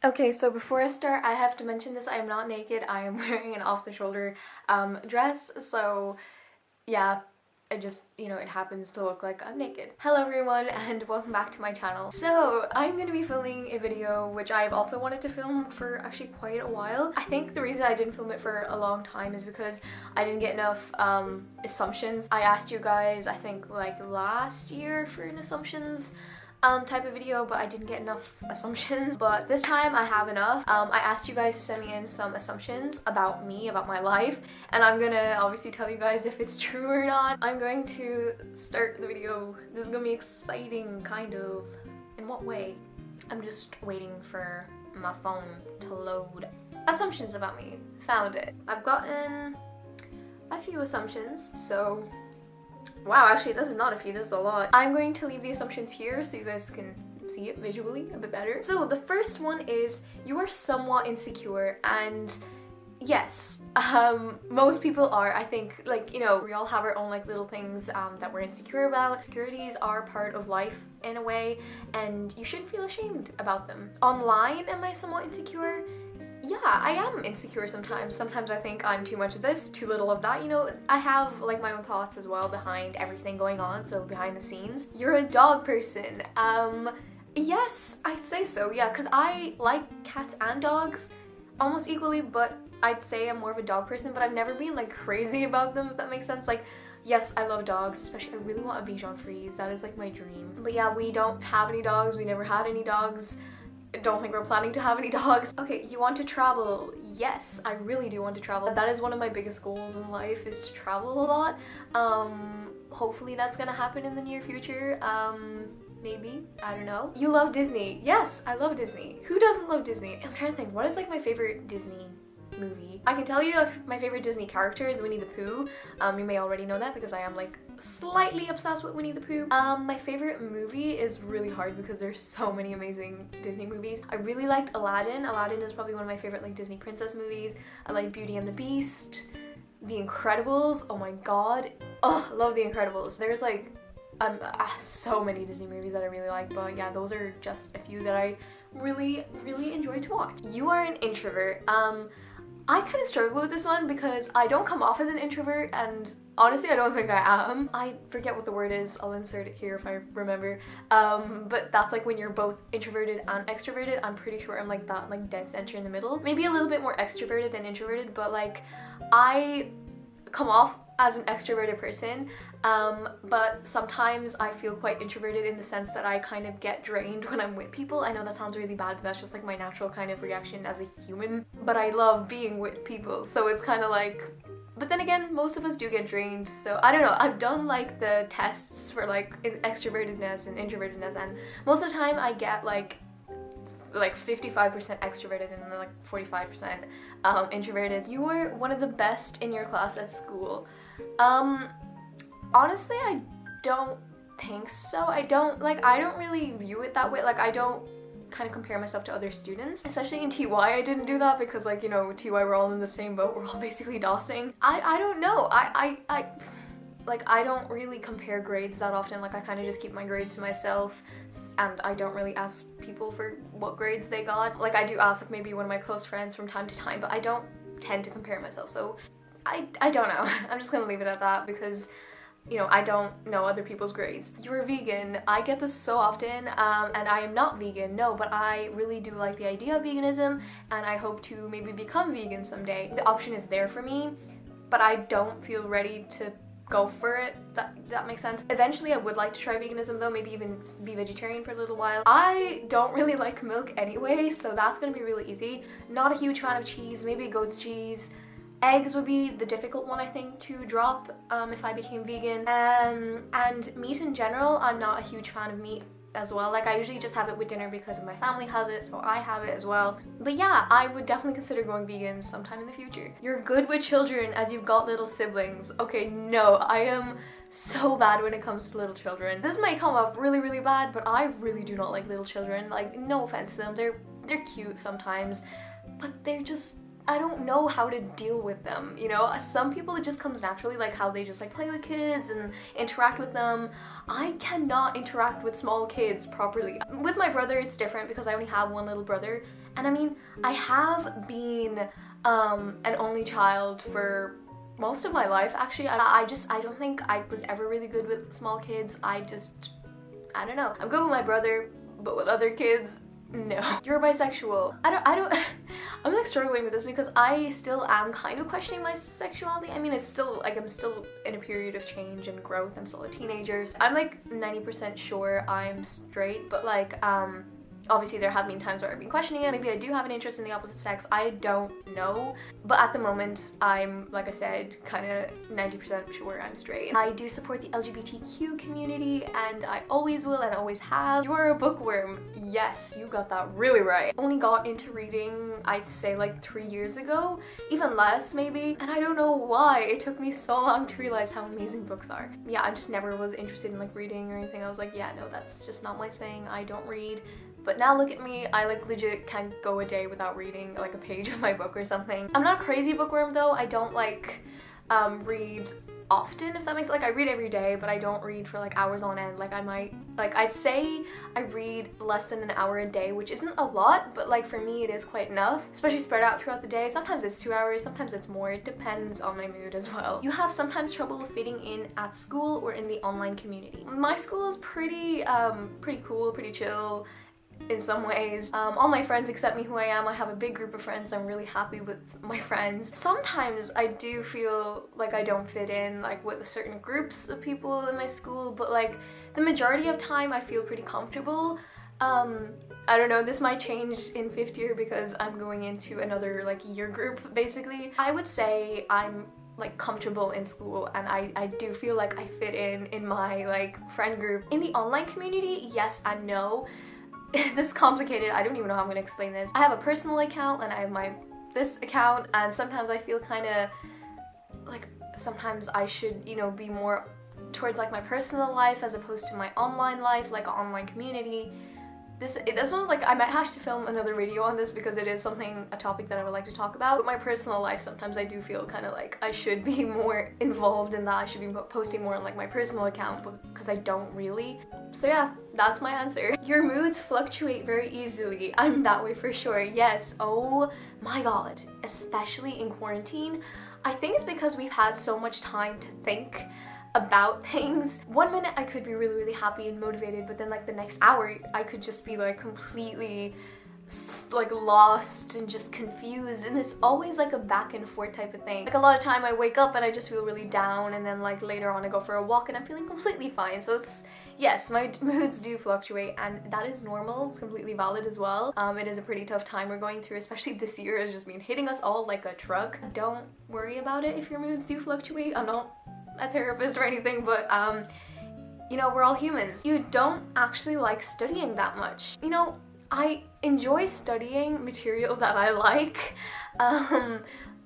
Okay, so before I start, I have to mention this. I am not naked. I am wearing an off-the-shoulder dress. So yeah, it happens to look like I'm naked. Hello everyone and welcome back to my channel. So I'm going to be filming a video which I've also wanted to film for actually quite a while. I think the reason I didn't film it for a long time is because I didn't get enough assumptions. I asked you guys, I think like last year for an assumptions type of video, but I didn't get enough assumptions. But this time I have enough. I asked you guys to send me in some assumptions about me, about my life, and I'm gonna obviously tell you guys if it's true or not. I'm going to start the video. This is gonna be exciting, kind of. In what way? I'm just waiting for my phone to load. Assumptions about me. Found it. I've gotten a few assumptions, so wow, actually this is not a few, this is a lot. I'm going to leave the assumptions here so you guys can see it visually a bit better. So the first one is you are somewhat insecure, and yes, most people are. I think, like, you know, we all have our own like little things that we're insecure about. Insecurities are part of life in a way, and you shouldn't feel ashamed about them. Online, am I somewhat insecure? Yeah, I am insecure sometimes. Sometimes I think I'm too much of this, too little of that. You know, I have like my own thoughts as well behind everything going on, so behind the scenes. You're a dog person. Yes, I'd say so, yeah, because I like cats and dogs almost equally, but I'd say I'm more of a dog person, but I've never been like crazy about them, if that makes sense. Like, yes, I love dogs, especially I really want a Bichon Frise. That is like my dream. But yeah, we don't have any dogs. We never had any dogs. Don't think we're planning to have any dogs. Okay, you want to travel. Yes, I really do want to travel. That is one of my biggest goals in life, is to travel a lot. Hopefully that's gonna happen in the near future. Maybe, I don't know. You love Disney. Yes, I love Disney. Who doesn't love Disney? I'm trying to think, what is like my favorite Disney movie? I can tell you my favorite Disney character is Winnie the Pooh. You may already know that because I am like slightly obsessed with Winnie the Pooh. My favorite movie is really hard because there's so many amazing Disney movies. I really liked Aladdin. Aladdin is probably one of my favorite like Disney princess movies. I like Beauty and the Beast, The Incredibles. Oh my god. Oh, I love The Incredibles. There's like so many Disney movies that I really like, but yeah, those are just a few that I really enjoy to watch. You are an introvert. I kind of struggle with this one because I don't come off as an introvert, and honestly I don't think I am. I forget what the word is, I'll insert it here if I remember. But that's like when you're both introverted and extroverted. I'm pretty sure I'm like that, like dead center in the middle. Maybe a little bit more extroverted than introverted, but like I come off as an extroverted person, but sometimes I feel quite introverted in the sense that I kind of get drained when I'm with people. I know that sounds really bad, but that's just like my natural kind of reaction as a human. But I love being with people, so it's kind of like, but then again, most of us do get drained, so I don't know. I've done like the tests for like extrovertedness and introvertedness, and most of the time I get like 55% extroverted and then like 45% introverted. You were one of the best in your class at school. Honestly, I don't think so. I don't really view it that way. Like, I don't kind of compare myself to other students, especially in TY. I didn't do that because, like, you know, TY, we're all in the same boat. We're all basically DOSing. I don't know. I don't really compare grades that often. Like, I kind of just keep my grades to myself, and I don't really ask people for what grades they got. Like, I do ask like maybe one of my close friends from time to time, but I don't tend to compare myself, so I don't know. I'm just gonna leave it at that because, you know, I don't know other people's grades. You're vegan. I get this so often, and I am not vegan, no, but I really do like the idea of veganism, and I hope to maybe become vegan someday. The option is there for me, but I don't feel ready to go for it. That makes sense. Eventually I would like to try veganism though, maybe even be vegetarian for a little while. I don't really like milk anyway, so that's gonna be really easy. Not a huge fan of cheese, maybe goat's cheese. Eggs would be the difficult one, I think, to drop if I became vegan. And meat in general, I'm not a huge fan of meat as well. Like, I usually just have it with dinner because my family has it, so I have it as well. But yeah, I would definitely consider going vegan sometime in the future. You're good with children as you've got little siblings. Okay, no, I am so bad when it comes to little children. This might come off really bad, but I really do not like little children. Like, no offense to them, they're cute sometimes, but they're just, I don't know how to deal with them, you know? Some people it just comes naturally, like how they just like play with kids and interact with them. I cannot interact with small kids properly. With my brother it's different because I only have one little brother, And I mean, I have been an only child for most of my life, actually. I don't think I was ever really good with small kids. I don't know. I'm good with my brother, but with other kids, no. You're bisexual. I'm like struggling with this because I still am kind of questioning my sexuality. I mean, it's still like I'm still in a period of change and growth. I'm still a teenager. I'm like 90% sure I'm straight, but like obviously there have been times where I've been questioning it. Maybe I do have an interest in the opposite sex. I don't know. But at the moment, I'm, like I said, kind of 90% sure I'm straight. I do support the LGBTQ community, and I always will and always have. You're a bookworm. Yes, you got that really right. Only got into reading, I'd say like 3 years ago, even less maybe. And I don't know why it took me so long to realize how amazing books are. Yeah, I just never was interested in like reading or anything. I was like, yeah, no, that's just not my thing. I don't read. But now look at me, I like legit can't go a day without reading like a page of my book or something. I'm not a crazy bookworm though. I don't like read often, if that makes sense. Like I read every day, but I don't read for like hours on end. Like I'd say I read less than an hour a day, which isn't a lot, but like for me it is quite enough, especially spread out throughout the day. Sometimes it's 2 hours, sometimes it's more. It depends on my mood as well. You have sometimes trouble fitting in at school or in the online community. My school is pretty cool, pretty chill in some ways. All my friends accept me who I am. I have a big group of friends. I'm really happy with my friends. Sometimes I do feel like I don't fit in like with certain groups of people in my school, but like the majority of time I feel pretty comfortable. I don't know, this might change in 5th year because I'm going into another like year group basically. I would say I'm like comfortable in school, and I do feel like I fit in my like friend group. In the online community, yes and no. This is complicated. I don't even know how I'm gonna explain this. I have a personal account and I have this account, and sometimes I feel kind of like sometimes I should, you know, be more towards like my personal life as opposed to my online life, like an online community. This one's like, I might have to film another video on this because it is a topic that I would like to talk about. But my personal life, sometimes I do feel kind of like I should be more involved in that. I should be posting more on like my personal account because I don't really. So yeah, that's my answer. Your moods fluctuate very easily. I'm that way for sure. Yes, oh my god, especially in quarantine. I think it's because we've had so much time to think about things. 1 minute I could be really happy and motivated, but then like the next hour I could just be like completely like lost and just confused, and it's always like a back and forth type of thing. Like a lot of time I wake up and I just feel really down, and then like later on I go for a walk and I'm feeling completely fine. So it's, yes, my moods do fluctuate, and that is normal. It's completely valid as well. It is a pretty tough time we're going through, especially this year has just been hitting us all like a truck. Don't worry about it if your moods do fluctuate. I'm not a therapist or anything, but you know, we're all humans. You don't actually like studying that much. You know, I enjoy studying material that I like.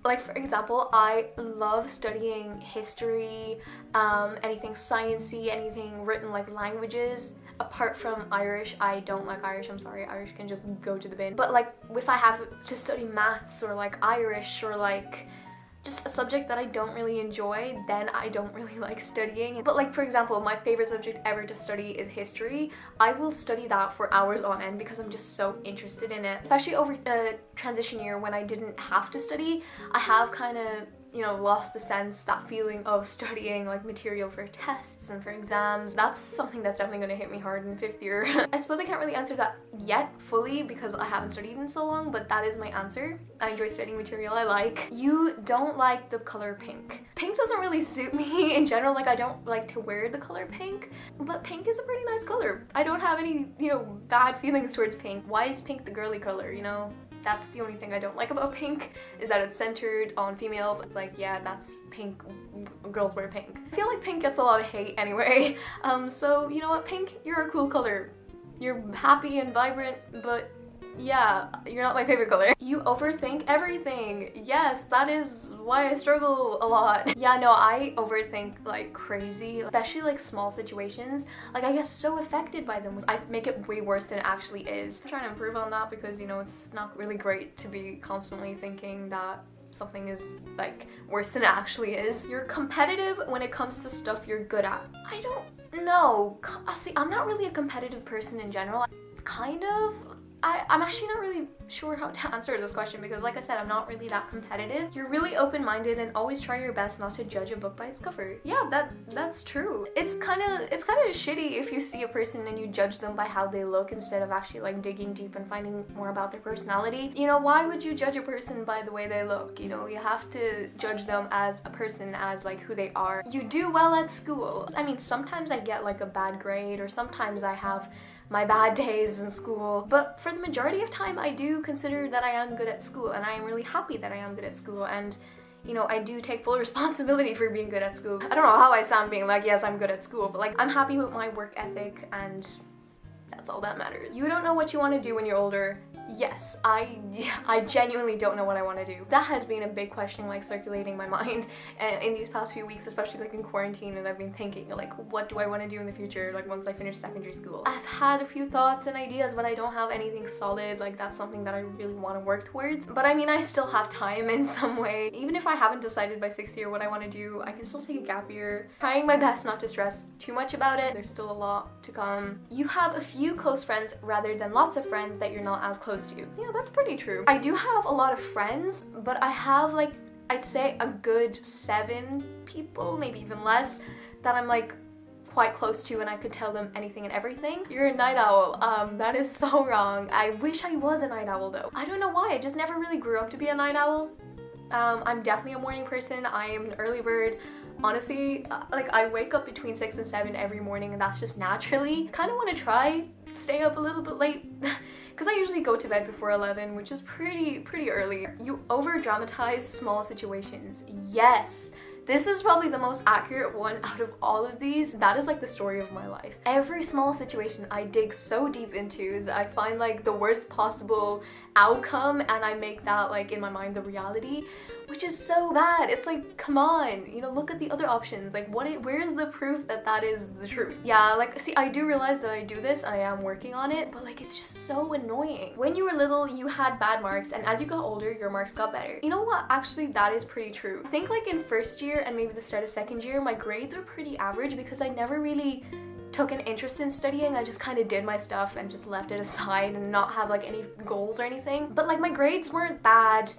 Like for example, I love studying history, anything sciencey, anything written like languages. Apart from Irish, I don't like Irish, I'm sorry, Irish can just go to the bin. But like if I have to study maths or like Irish or like just a subject that I don't really enjoy, then I don't really like studying. But like for example, my favorite subject ever to study is history. I will study that for hours on end because I'm just so interested in it. Especially over transition year when I didn't have to study, I have kind of, you know, lost the sense, that feeling of studying like material for tests and for exams. That's something that's definitely going to hit me hard in 5th year. I suppose I can't really answer that yet fully because I haven't studied in so long, but that is my answer. I enjoy studying material I like. You don't like the color pink. Pink doesn't really suit me in general. Like I don't like to wear the color pink, but pink is a pretty nice color. I don't have any, you know, bad feelings towards pink. Why is pink the girly color, you know? That's the only thing I don't like about pink, is that it's centered on females. It's like, yeah, that's pink, girls wear pink. I feel like pink gets a lot of hate anyway. So you know what, pink, you're a cool color. You're happy and vibrant, but yeah, you're not my favorite color. You overthink everything. Yes, that is why I struggle a lot. Yeah, no, I overthink like crazy, especially like small situations. Like I get so affected by them. I make it way worse than it actually is. I'm trying to improve on that because, you know, it's not really great to be constantly thinking that something is like worse than it actually is. You're competitive when it comes to stuff you're good at. I don't know. See, I'm not really a competitive person in general. Kind of. I'm actually not really sure how to answer this question because, like I said, I'm not really that competitive. You're really open-minded and always try your best not to judge a book by its cover. Yeah, that's true. It's kind of shitty if you see a person and you judge them by how they look instead of actually like digging deep and finding more about their personality. You know, why would you judge a person by the way they look? You know, you have to judge them as a person, as like who they are. You do well at school. I mean, sometimes I get like a bad grade, or sometimes I have my bad days in school, but for the majority of time I do consider that I am good at school, and I am really happy that I am good at school, and you know, I do take full responsibility for being good at school. I don't know how I sound being like, yes, I'm good at school, but like, I'm happy with my work ethic, and that's all that matters. You don't know what you want to do when you're older. Yes, I genuinely don't know what I want to do. That has been a big question like circulating my mind in these past few weeks, especially like in quarantine, and I've been thinking like, what do I want to do in the future, like once I finish secondary school. I've had a few thoughts and ideas, but I don't have anything solid. Like, that's something that I really want to work towards, but I mean, I still have time in some way. Even if I haven't decided by 6th year what I want to do, I can still take a gap year, trying my best not to stress too much about it. There's still a lot to come. You have a few close friends rather than lots of friends that you're not as close to. Yeah, that's pretty true. I do have a lot of friends, but I have like, I'd say a good 7 people, maybe even less, that I'm like quite close to and I could tell them anything and everything. You're a night owl. That is so wrong. I wish I was a night owl though. I don't know why, I just never really grew up to be a night owl. I'm definitely a morning person. I am an early bird. Honestly, like I wake up between 6 and 7 every morning, and that's just naturally. Kind of want to try stay up a little bit late because I usually go to bed before 11, which is pretty early. You over dramatize small situations. Yes. This is probably the most accurate one out of all of these. That is like the story of my life. Every small situation I dig so deep into that I find like the worst possible outcome, and I make that like in my mind the reality, which is so bad. It's like, come on, you know, look at the other options. Like, where's the proof that that is the truth? Yeah, like, see, I do realize that I do this and I am working on it, but like, it's just so annoying. When you were little, you had bad marks, and as you got older, your marks got better. You know what? Actually, that is pretty true. I think like in 1st year and maybe the start of 2nd year, my grades were pretty average because I never really took an interest in studying. I just kind of did my stuff and just left it aside and not have like any goals or anything. But like my grades weren't bad.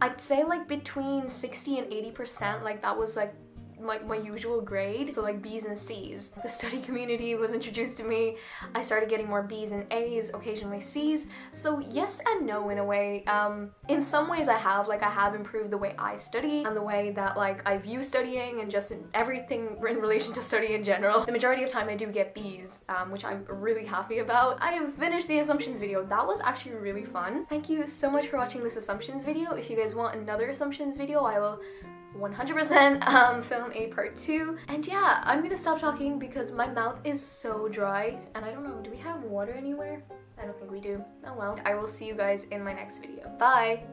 I'd say like between 60 and 80%, like that was like my usual grade. So like B's and C's. The study community was introduced to me. I started getting more B's and A's, occasionally C's. So yes and no in a way. In some ways I have improved the way I study and the way that like I view studying and just in everything in relation to study in general. The majority of time I do get B's, which I'm really happy about. I have finished the assumptions video. That was actually really fun. Thank you so much for watching this assumptions video. If you guys want another assumptions video, I will 100% film a part 2. And yeah, I'm gonna stop talking because my mouth is so dry, and I don't know, do we have water anywhere? I don't think we do. Oh well. I will see you guys in my next video. Bye!